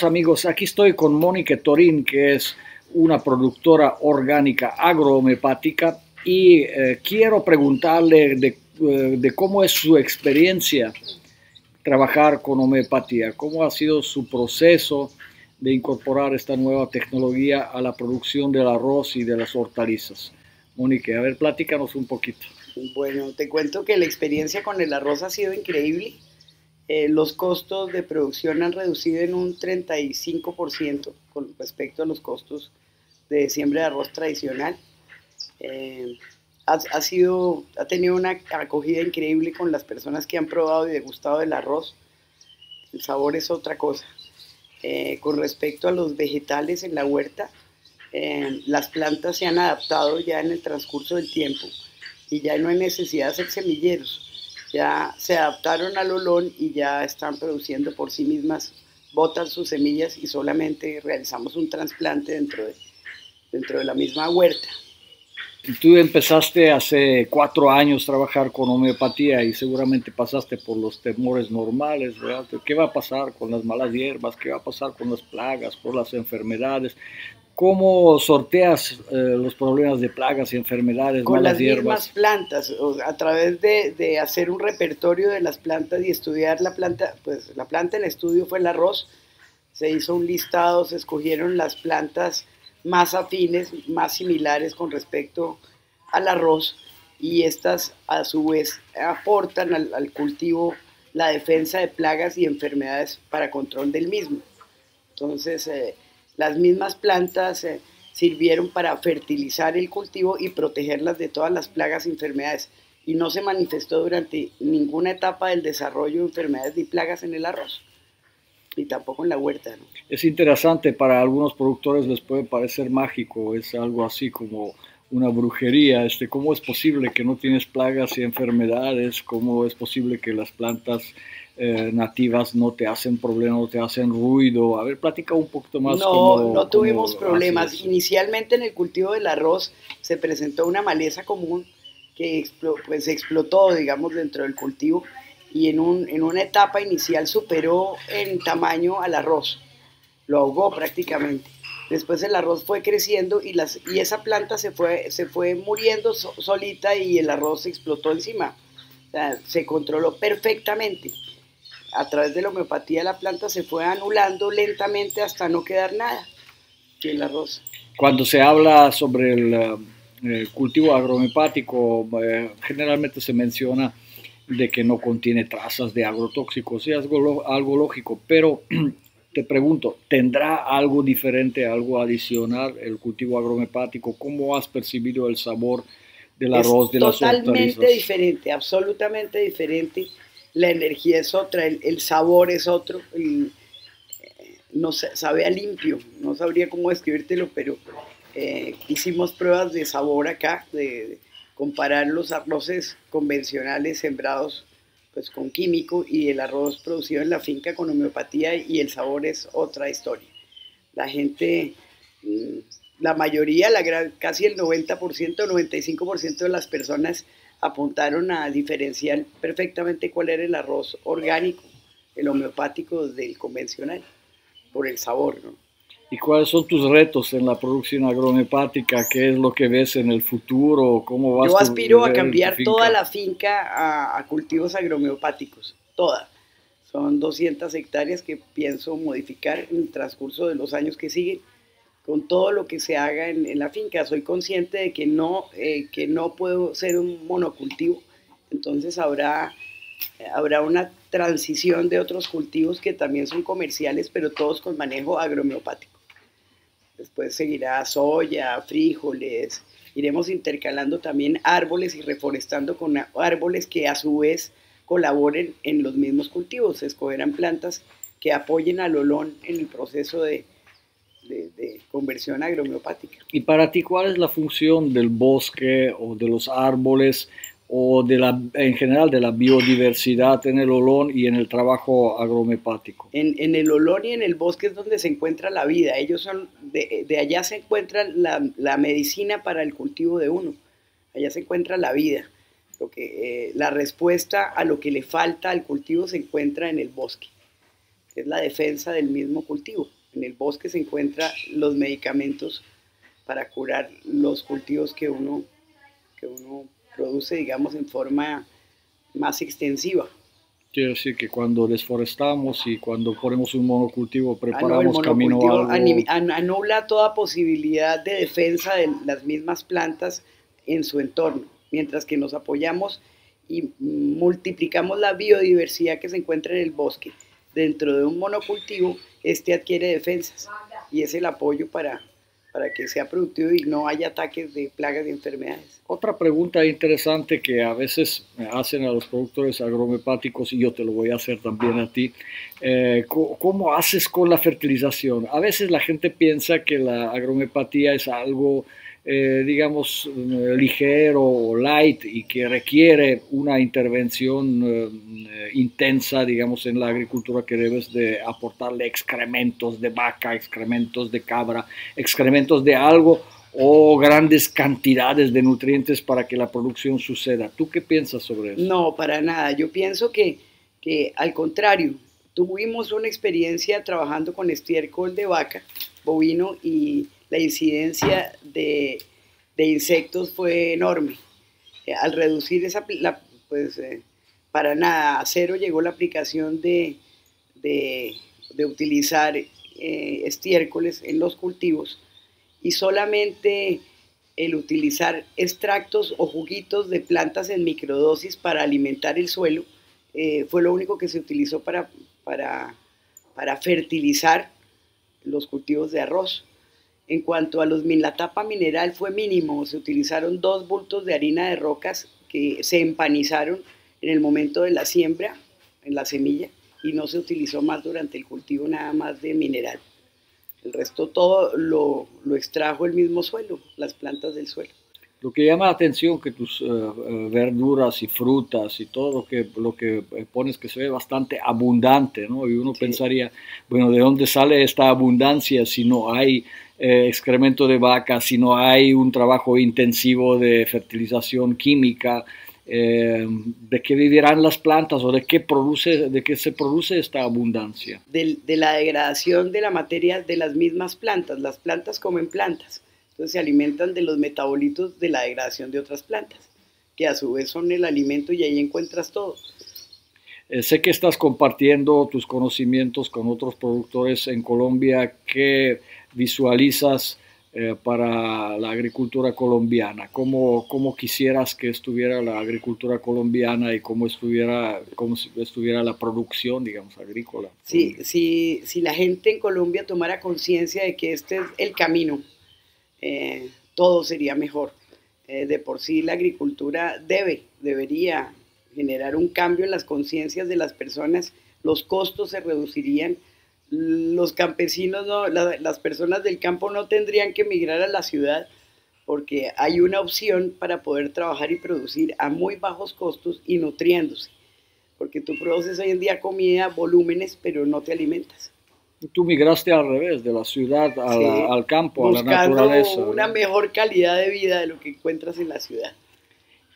Saludos amigos, aquí estoy con Mónica Torín, que es una productora orgánica agrohomeopática y quiero preguntarle de cómo es su experiencia trabajar con homeopatía, cómo ha sido su proceso de incorporar esta nueva tecnología a la producción del arroz y de las hortalizas. Mónica, a ver, platícanos un poquito. Bueno, te cuento que la experiencia con el arroz ha sido increíble. Los costos de producción han reducido en un 35% con respecto a los costos de siembra de arroz tradicional. Ha tenido una acogida increíble con las personas que han probado y degustado el arroz. El sabor es otra cosa. Con respecto a los vegetales en la huerta, las plantas se han adaptado ya en el transcurso del tiempo y ya no hay necesidad de hacer semilleros. Ya se adaptaron al olón y ya están produciendo por sí mismas, botan sus semillas y solamente realizamos un trasplante dentro de la misma huerta. Tú empezaste hace 4 años a trabajar con homeopatía y seguramente pasaste por los temores normales, ¿verdad? ¿Qué va a pasar con las malas hierbas? ¿Qué va a pasar con las plagas, con las enfermedades? ¿Cómo sorteas los problemas de plagas y enfermedades, Con malas las mismas hierbas? plantas, a través de hacer un repertorio de las plantas y estudiar la planta, pues la planta en estudio fue el arroz. Se hizo un listado, se escogieron las plantas más afines, más similares con respecto al arroz y estas a su vez aportan al cultivo la defensa de plagas y enfermedades para control del mismo. Entonces, las mismas plantas sirvieron para fertilizar el cultivo y protegerlas de todas las plagas y enfermedades. Y no se manifestó durante ninguna etapa del desarrollo de enfermedades ni plagas en el arroz, ni tampoco en la huerta, ¿no? Es interesante, para algunos productores les puede parecer mágico, es algo así como una brujería. ¿Cómo es posible que no tienes plagas y enfermedades? ¿Cómo es posible que las plantas nativas no te hacen problema, no te hacen ruido? A ver, platica un poquito más No tuvimos cómo haces problemas. eso. Inicialmente en el cultivo del arroz se presentó una maleza común que pues explotó, digamos, dentro del cultivo y en una etapa inicial superó en tamaño al arroz, lo ahogó prácticamente. Después el arroz fue creciendo y esa planta se fue muriendo solita y el arroz explotó encima. O sea, se controló perfectamente. A través de la homeopatía la planta se fue anulando lentamente hasta no quedar nada y el arroz. Cuando se habla sobre el cultivo agrohomeopático, generalmente se menciona de que no contiene trazas de agrotóxicos, y es algo lógico, pero te pregunto, ¿tendrá algo diferente, algo adicional el cultivo agrohomeopático? ¿Cómo has percibido el sabor del Es arroz, de las totalmente hortalizas? diferente, absolutamente diferente. La energía es otra, el sabor es otro, no sabe a limpio, no sabría cómo describírtelo, pero hicimos pruebas de sabor acá, de comparar los arroces convencionales sembrados pues con químico y el arroz producido en la finca con homeopatía y el sabor es otra historia. La gente, mm, la mayoría, casi el 90%, 95% de las personas apuntaron a diferenciar perfectamente cuál era el arroz orgánico, el homeopático del convencional, por el sabor, ¿no? ¿Y cuáles son tus retos en la producción agrohomeopática? ¿Qué es lo que ves en el futuro? ¿Cómo vas Yo a aspiro a ver tu cambiar toda finca? la finca a cultivos agrohomeopáticos, toda. Son 200 hectáreas que pienso modificar en el transcurso de los años que siguen, con todo lo que se haga en la finca. Soy consciente de que no puedo ser un monocultivo, entonces habrá una transición de otros cultivos que también son comerciales, pero todos con manejo agrohomeopático. Después seguirá soya, frijoles, iremos intercalando también árboles y reforestando con árboles que a su vez colaboren en los mismos cultivos. Se escogerán plantas que apoyen al olón en el proceso de conversión agrohomeopática. Y para ti, ¿cuál es la función del bosque o de los árboles o en general de la biodiversidad en el Olón y en el trabajo agrohomeopático? En el olón y en el bosque es donde se encuentra la vida. Ellos son, de allá se encuentra la medicina para el cultivo de uno. Allá se encuentra la vida. La respuesta a lo que le falta al cultivo se encuentra en el bosque. que es la defensa del mismo cultivo. En el bosque se encuentran los medicamentos para curar los cultivos que uno produce, digamos, en forma más extensiva. Quiere decir que cuando desforestamos y cuando ponemos un monocultivo, No, el preparamos camino monocultivo a algo. anula toda posibilidad de defensa de las mismas plantas en su entorno, mientras que nos apoyamos y multiplicamos la biodiversidad que se encuentra en el bosque. Dentro de un monocultivo, este adquiere defensas y es el apoyo para que sea productivo y no haya ataques de plagas y enfermedades. Otra pregunta interesante que a veces me hacen a los productores agrohomeopáticos, y yo te lo voy a hacer también a ti, ¿cómo haces con la fertilización? A veces la gente piensa que la agrohomeopatía es algo, digamos, ligero o light y que requiere una intervención intensa, digamos, en la agricultura, que debes de aportarle excrementos de vaca, excrementos de cabra, excrementos de algo o grandes cantidades de nutrientes para que la producción suceda. ¿Tú qué piensas sobre eso? No, para nada. Yo pienso que al contrario, tuvimos una experiencia trabajando con estiércol de vaca, bovino, y la incidencia de insectos fue enorme. Al reducir para nada, a cero llegó la aplicación de utilizar estiércoles en los cultivos, y solamente el utilizar extractos o juguitos de plantas en microdosis para alimentar el suelo fue lo único que se utilizó para fertilizar los cultivos de arroz. En cuanto a la tapa mineral, fue mínimo, se utilizaron 2 bultos de harina de rocas que se empanizaron en el momento de la siembra, en la semilla, y no se utilizó más durante el cultivo, nada más de mineral. El resto todo lo extrajo el mismo suelo, las plantas del suelo. Lo que llama la atención que tus verduras y frutas y todo lo que pones, que se ve bastante abundante, ¿no? Y uno Sí. pensaría, bueno, ¿de dónde sale esta abundancia si no hay excremento de vaca, si no hay un trabajo intensivo de fertilización química? ¿De qué vivirán las plantas o de qué se produce esta abundancia? De la degradación de la materia de las mismas plantas. Las plantas comen plantas, entonces se alimentan de los metabolitos de la degradación de otras plantas, que a su vez son el alimento, y ahí encuentras todo. Sé que estás compartiendo tus conocimientos con otros productores en Colombia. ¿Qué visualizas para la agricultura colombiana? ¿Cómo quisieras que estuviera la agricultura colombiana y cómo estuviera la producción, digamos, agrícola? Si la gente en Colombia tomara conciencia de que este es el camino, todo sería mejor. De por sí la agricultura debería generar un cambio en las conciencias de las personas, los costos se reducirían, los campesinos, las personas del campo no tendrían que emigrar a la ciudad, porque hay una opción para poder trabajar y producir a muy bajos costos y nutriéndose, porque tú produces hoy en día comida, volúmenes, pero no te alimentas. Tú migraste al revés, de la ciudad Sí, al campo, a la buscando naturaleza, una ¿verdad? mejor calidad de vida de lo que encuentras en la ciudad.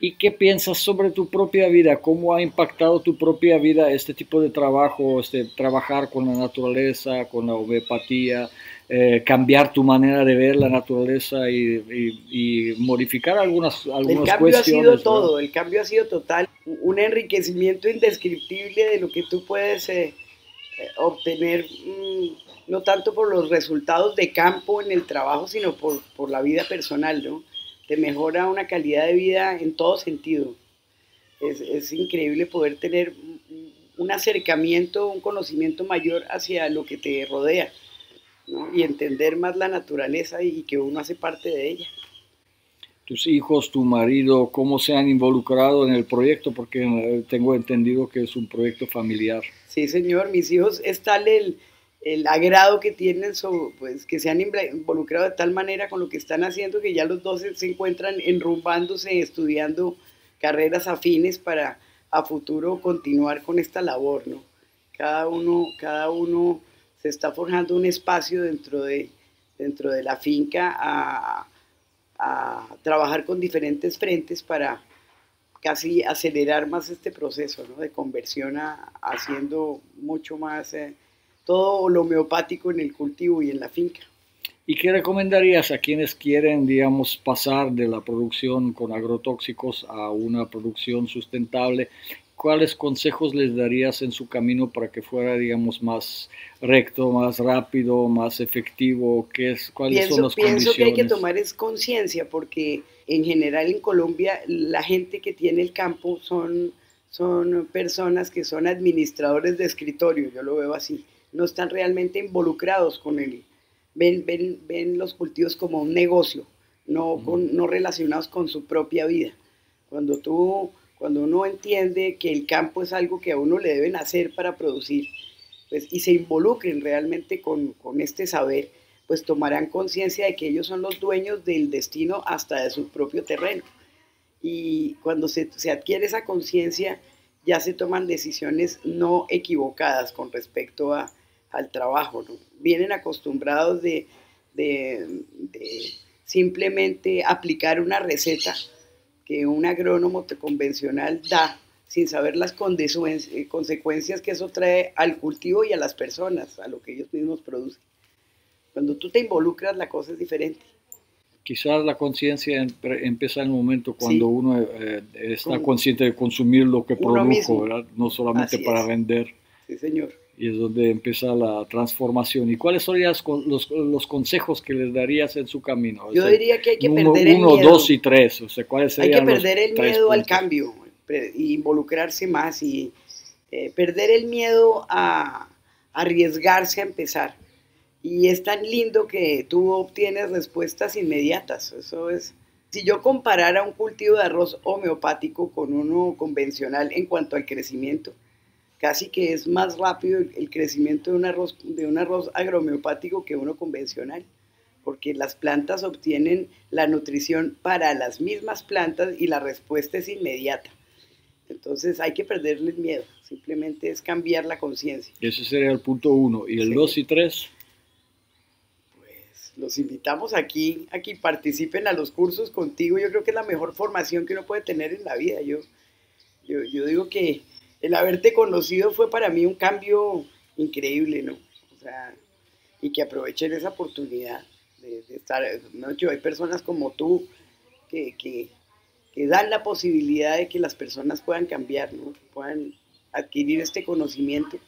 ¿Y qué piensas sobre tu propia vida? ¿Cómo ha impactado tu propia vida este tipo de trabajo, trabajar con la naturaleza, con la homeopatía, cambiar tu manera de ver la naturaleza y modificar algunas El cambio cuestiones, ha sido ¿verdad? todo, el cambio ha sido total, un enriquecimiento indescriptible de lo que tú puedes obtener, no tanto por los resultados de campo en el trabajo, sino por la vida personal, ¿no? Te mejora una calidad de vida en todo sentido. Es increíble poder tener un acercamiento, un conocimiento mayor hacia lo que te rodea, ¿no? Y entender más la naturaleza y que uno hace parte de ella. Tus hijos, tu marido, ¿cómo se han involucrado en el proyecto? Porque tengo entendido que es un proyecto familiar. Sí, señor, mis hijos es tal el agrado que tienen, pues, que se han involucrado de tal manera con lo que están haciendo, que ya los dos se encuentran enrumbándose, estudiando carreras afines para a futuro continuar con esta labor, ¿no? Cada uno se está forjando un espacio dentro de la finca a trabajar con diferentes frentes para casi acelerar más este proceso, ¿no? De conversión haciendo mucho más todo lo homeopático en el cultivo y en la finca. ¿Y qué recomendarías a quienes quieren, digamos, pasar de la producción con agrotóxicos a una producción sustentable? ¿Cuáles consejos les darías en su camino para que fuera, digamos, más recto, más rápido, más efectivo? ¿Cuáles son las Pienso que hay que condiciones? tomar es conciencia, porque en general en Colombia la gente que tiene el campo son personas que son administradores de escritorio, yo lo veo así, no están realmente involucrados con ven los cultivos como un negocio, no relacionados con su propia vida. Cuando uno entiende que el campo es algo que a uno le deben hacer para producir, pues, y se involucren realmente con este saber, pues tomarán conciencia de que ellos son los dueños del destino hasta de su propio terreno. Y cuando se adquiere esa conciencia, ya se toman decisiones no equivocadas con respecto al trabajo, ¿no? Vienen acostumbrados de simplemente aplicar una receta que un agrónomo convencional da sin saber las consecuencias que eso trae al cultivo y a las personas, a lo que ellos mismos producen. Cuando tú te involucras, la cosa es diferente. Quizás la conciencia empieza en el momento cuando Sí, uno está consciente de consumir lo que uno produjo, mismo. ¿verdad? No solamente Así para es. vender. Sí, señor. Y es donde empieza la transformación. ¿Y cuáles serían los consejos que les darías en su camino? O Yo sea, diría que hay que número perder el uno, dos miedo. y tres. O sea, ¿cuáles Hay que serían los perder el tres miedo al puntos? cambio y involucrarse más y perder el miedo a arriesgarse a empezar. Y es tan lindo que tú obtienes respuestas inmediatas. Eso es. Si yo comparara un cultivo de arroz homeopático con uno convencional en cuanto al crecimiento, casi que es más rápido el crecimiento de un arroz agrohomeopático que uno convencional, porque las plantas obtienen la nutrición para las mismas plantas y la respuesta es inmediata. Entonces hay que perderle el miedo, simplemente es cambiar la conciencia. Ese sería el punto uno. ¿Y el Sí. dos y tres? Pues los invitamos aquí a que participen a los cursos contigo. Yo creo que es la mejor formación que uno puede tener en la vida. Yo digo que el haberte conocido fue para mí un cambio increíble, ¿no? O sea, y que aprovechen esa oportunidad de estar, ¿no? Hay personas como tú que, que, que dan la posibilidad de que las personas puedan cambiar, ¿no? Que puedan adquirir este conocimiento,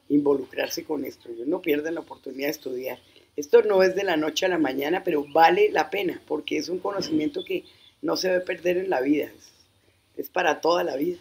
involucrarse con esto. Ellos no pierden la oportunidad de estudiar. Esto no es de la noche a la mañana, pero vale la pena, porque es un conocimiento que no se debe perder en la vida, es para toda la vida.